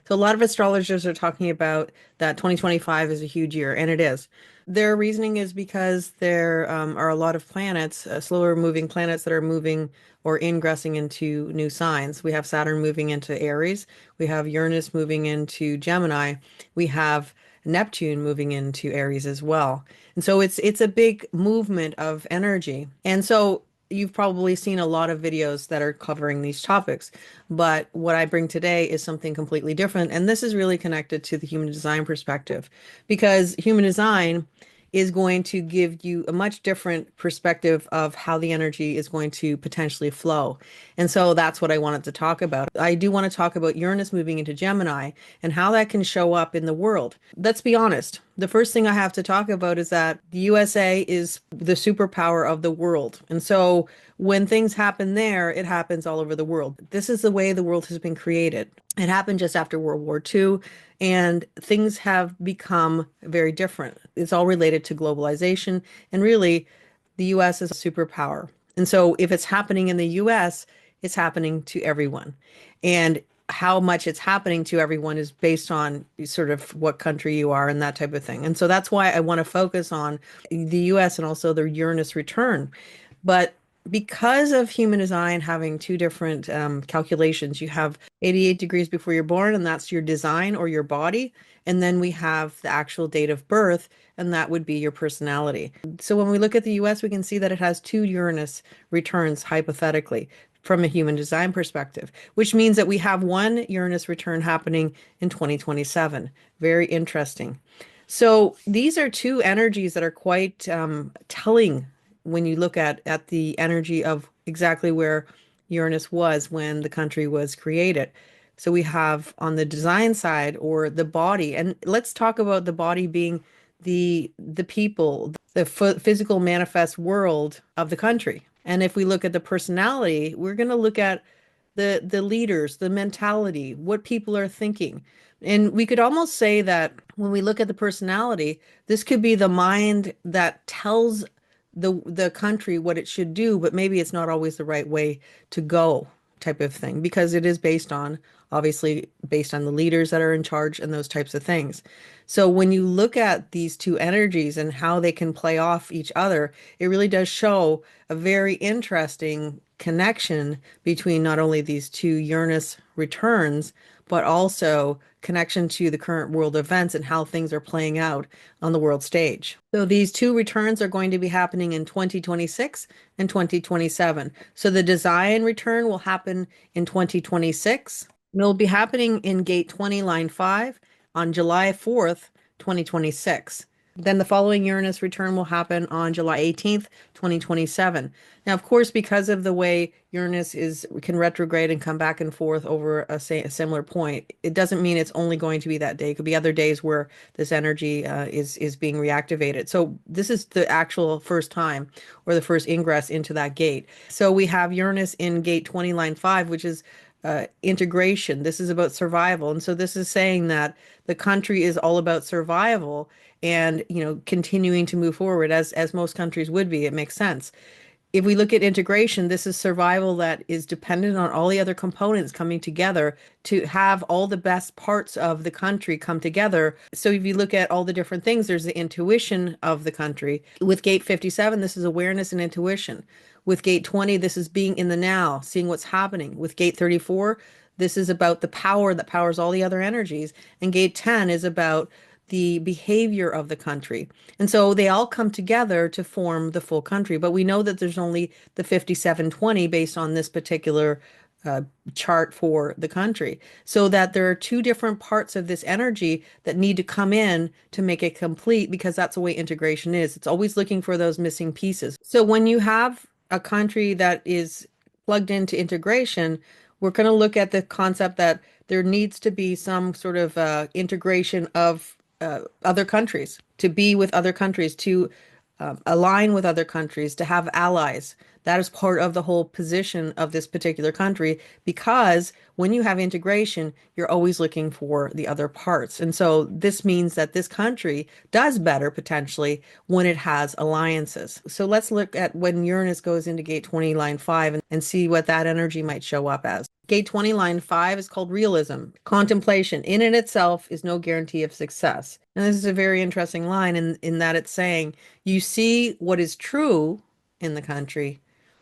So a lot of astrologers are talking about that 2025 is a huge year, and it is. Their reasoning is because there are a lot of planets, slower moving planets that are moving or ingressing into new signs. We have Saturn moving into Aries. We have Uranus moving into Gemini. We have Neptune moving into Aries as well. And so it's a big movement of energy. And so you've probably seen a lot of videos that are covering these topics. But what I bring today is something completely different. And this is really connected to the human design perspective because human design is going to give you a much different perspective of how the energy is going to potentially flow. And so that's what I wanted to talk about. I do want to talk about Uranus moving into Gemini and how that can show up in the world. Let's be honest. The first thing I have to talk about is that the USA is the superpower of the world. And so when things happen there, it happens all over the world. This is the way the world has been created. It happened just after World War II, and things have become very different. It's all related to globalization, and really, the US is a superpower. And so if it's happening in the US, it's happening to everyone. And how much it's happening to everyone is based on sort of what country you are and that type of thing. And so that's why I want to focus on the US and also the Uranus return. But because of human design having two different calculations, you have 88 degrees before you're born, and that's your design or your body. And then we have the actual date of birth, and that would be your personality. So when we look at the US, we can see that it has two Uranus returns hypothetically from a human design perspective, which means that we have one Uranus return happening in 2027. Very interesting. So these are two energies that are quite telling when you look at the energy of exactly where Uranus was when the country was created. So we have on the design side or the body, and let's talk about the body being the people, the physical manifest world of the country. And if we look at the personality, we're going to look at the leaders, the mentality, what people are thinking. And we could almost say that when we look at the personality, this could be the mind that tells the country what it should do, but maybe it's not always the right way to go type of thing because it is based on obviously based on the leaders that are in charge and those types of things. So when you look at these two energies and how they can play off each other, it really does show a very interesting connection between not only these two Uranus returns, but also connection to the current world events and how things are playing out on the world stage. So these two returns are going to be happening in 2026 and 2027. So the design return will happen in 2026. It'll be happening in gate 20, line 5 on July 4th, 2026. Then the following Uranus return will happen on July 18th, 2027. Now, of course, because of the way Uranus can retrograde and come back and forth over a similar point, it doesn't mean it's only going to be that day. It could be other days where this energy is being reactivated. So this is the actual first time or the first ingress into that gate. So we have Uranus in gate 20, line 5, which is integration. This is about survival. And so this is saying that the country is all about survival and, continuing to move forward as most countries would be. It makes sense. If we look at integration, this is survival that is dependent on all the other components coming together to have all the best parts of the country come together. So if you look at all the different things, there's the intuition of the country. With gate 57, this is awareness and intuition. With gate 20, this is being in the now, seeing what's happening. With gate 34, this is about the power that powers all the other energies. And gate 10 is about the behavior of the country. And so they all come together to form the full country. But we know that there's only the 5720 based on this particular chart for the country. So that there are two different parts of this energy that need to come in to make it complete because that's the way integration is. It's always looking for those missing pieces. So when you have a country that is plugged into integration, we're going to look at the concept that there needs to be some sort of integration of other countries, to be with other countries, to align with other countries, to have allies. That is part of the whole position of this particular country because when you have integration, you're always looking for the other parts. And so this means that this country does better potentially when it has alliances. So let's look at when Uranus goes into gate 20, line 5 and see what that energy might show up as. Gate 20, line 5 is called realism. Contemplation in and itself is no guarantee of success. And this is a very interesting line in that it's saying you see what is true in the country,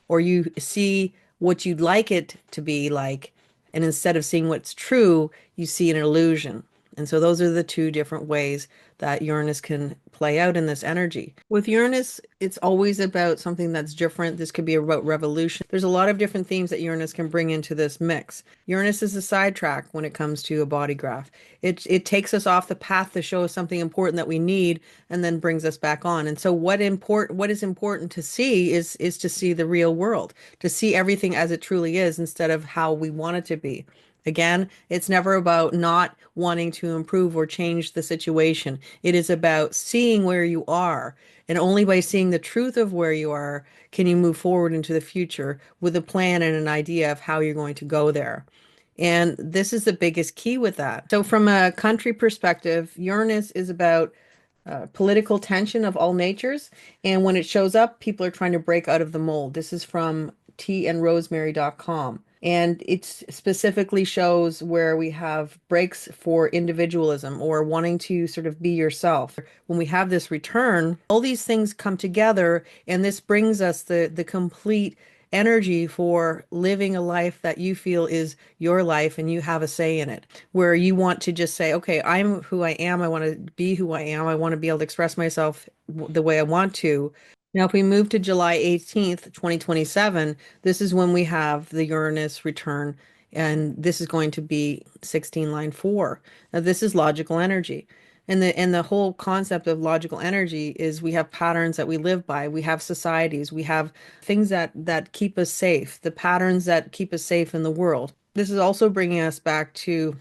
or you see what you'd like it to be like, and instead of seeing what's true, you see an illusion. And so those are the two different ways that Uranus can play out in this energy. With Uranus, it's always about something that's different. This could be about revolution. There's a lot of different themes that Uranus can bring into this mix. Uranus is a sidetrack when it comes to a body graph. It takes us off the path to show us something important that we need and then brings us back on. And so what is important to see is to see the real world, to see everything as it truly is instead of how we want it to be. Again, it's never about not wanting to improve or change the situation. It is about seeing where you are. And only by seeing the truth of where you are can you move forward into the future with a plan and an idea of how you're going to go there. And this is the biggest key with that. So, from a country perspective, Uranus is about political tension of all natures. And when it shows up, people are trying to break out of the mold. This is from tandrosemary.com. And it specifically shows where we have breaks for individualism or wanting to sort of be yourself. When we have this return, all these things come together, and this brings us the complete energy for living a life that you feel is your life and you have a say in it, where you want to just say, okay, I'm who I am. I want to be who I am. I want to be able to express myself the way I want to. Now, if we move to July 18th, 2027, this is when we have the Uranus return, and this is going to be 16 line 4. Now, this is logical energy. And the whole concept of logical energy is we have patterns that we live by. We have societies. We have things that keep us safe, the patterns that keep us safe in the world. This is also bringing us back to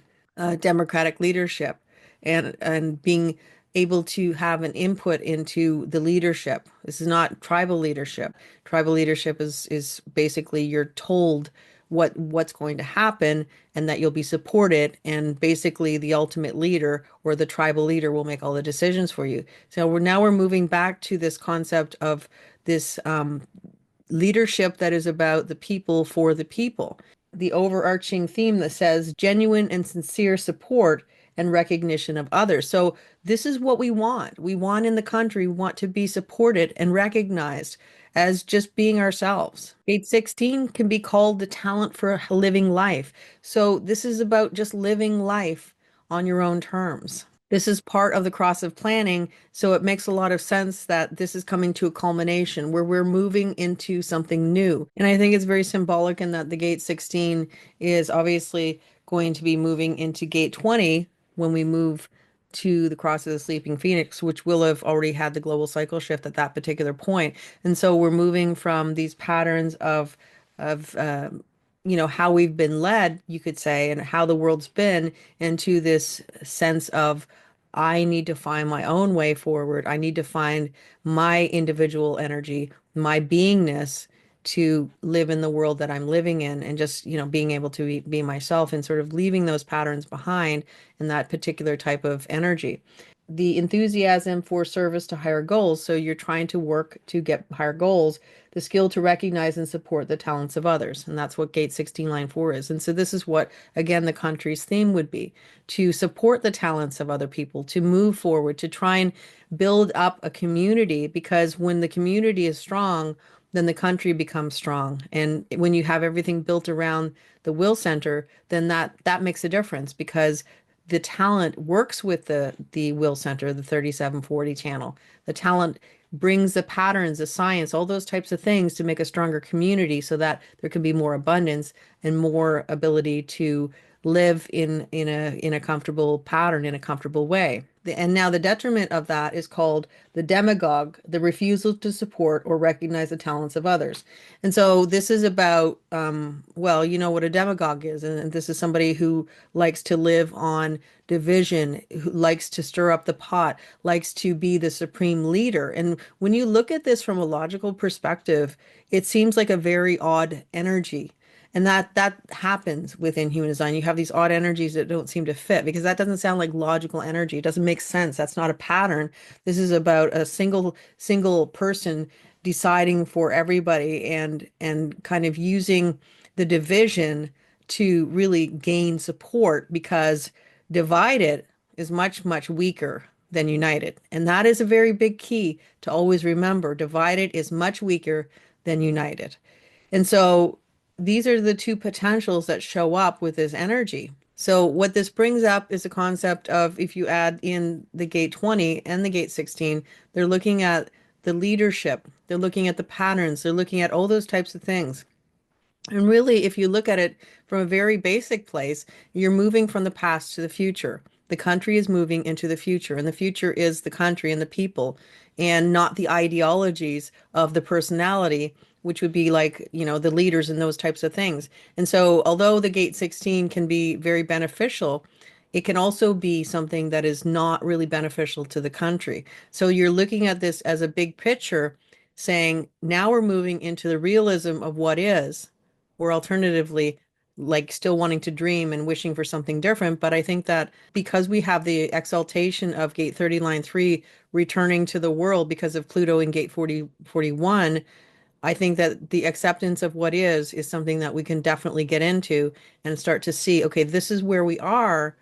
democratic leadership and being able to have an input into the leadership. This is not tribal leadership. Tribal leadership is basically you're told what's going to happen and that you'll be supported, and basically the ultimate leader or the tribal leader will make all the decisions for you. So we're moving back to this concept of this leadership that is about the people for the people. The overarching theme that says genuine and sincere support and recognition of others. So this is what we want. We want in the country, we want to be supported and recognized as just being ourselves. Gate 16 can be called the talent for living life. So this is about just living life on your own terms. This is part of the cross of planning, so it makes a lot of sense that this is coming to a culmination where we're moving into something new. And I think it's very symbolic in that the gate 16 is obviously going to be moving into gate 20 when we move to the cross of the sleeping phoenix, which will have already had the global cycle shift at that particular point. And so we're moving from these patterns of how we've been led, you could say, and how the world's been, into this sense of I need to find my own way forward. I need to find my individual energy, my beingness to live in the world that I'm living in, and just, being able to be myself and sort of leaving those patterns behind in that particular type of energy. The enthusiasm for service to higher goals. So you're trying to work to get higher goals, the skill to recognize and support the talents of others. And that's what gate 16 line 4 is. And so this is what, again, the country's theme would be: to support the talents of other people, to move forward, to try and build up a community, because when the community is strong, then the country becomes strong. And when you have everything built around the will center, then that makes a difference, because the talent works with the will center, the 3740 channel. The talent brings the patterns, the science, all those types of things to make a stronger community so that there can be more abundance and more ability to live in a comfortable pattern, in a comfortable way. And now the detriment of that is called the demagogue, the refusal to support or recognize the talents of others. And so this is about, well, you know what a demagogue is. And this is somebody who likes to live on division, who likes to stir up the pot, likes to be the supreme leader. And when you look at this from a logical perspective, it seems like a very odd energy. And that happens within human design. You have these odd energies that don't seem to fit, because that doesn't sound like logical energy. It doesn't make sense. That's not a pattern. This is about a single person deciding for everybody and kind of using the division to really gain support because divided is much, much weaker than united. And that is a very big key to always remember. Divided is much weaker than united. And so these are the two potentials that show up with this energy. So what this brings up is a concept of if you add in the gate 20 and the gate 16, they're looking at the leadership, they're looking at the patterns, they're looking at all those types of things. And really, if you look at it from a very basic place, you're moving from the past to the future. The country is moving into the future, and the future is the country and the people, and not the ideologies of the personality, which would be like, the leaders and those types of things. And so, although the Gate 16 can be very beneficial, it can also be something that is not really beneficial to the country. So, you're looking at this as a big picture, saying, now we're moving into the realism of what is or alternatively, like still wanting to dream and wishing for something different. But I think that because we have the exaltation of Gate 30, line 3 returning to the world because of Pluto in Gate 41, I think that the acceptance of what is something that we can definitely get into and start to see, okay, this is where we are.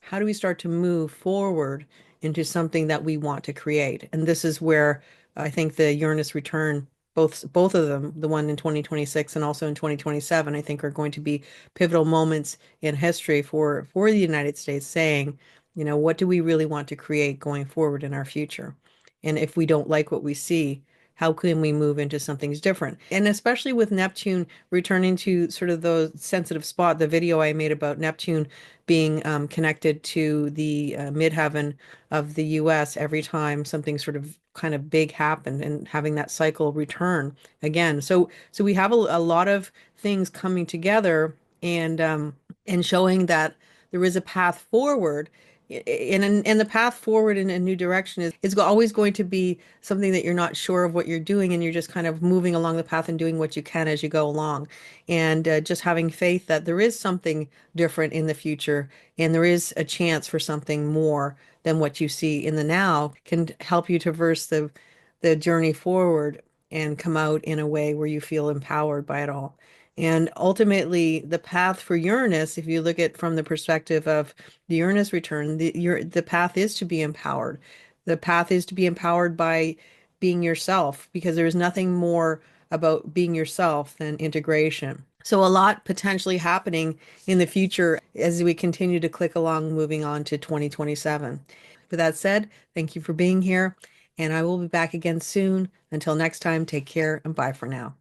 How do we start to move forward into something that we want to create? And this is where I think the Uranus return, both of them, the one in 2026 and also in 2027, I think are going to be pivotal moments in history for the United States saying, what do we really want to create going forward in our future? And if we don't like what we see, how can we move into something's different? And especially with Neptune returning to sort of the sensitive spot, the video I made about Neptune being connected to the midheaven of the US every time something sort of kind of big happened and having that cycle return again. So we have a lot of things coming together and showing that there is a path forward. And the path forward in a new direction is always going to be something that you're not sure of what you're doing, and you're just kind of moving along the path and doing what you can as you go along, and just having faith that there is something different in the future, and there is a chance for something more than what you see in the now can help you traverse the journey forward and come out in a way where you feel empowered by it all. And ultimately, the path for Uranus, if you look at from the perspective of the Uranus return, the path is to be empowered. The path is to be empowered by being yourself, because there is nothing more about being yourself than integration. So a lot potentially happening in the future as we continue to click along, moving on to 2027. With that said, thank you for being here, and I will be back again soon. Until next time, take care and bye for now.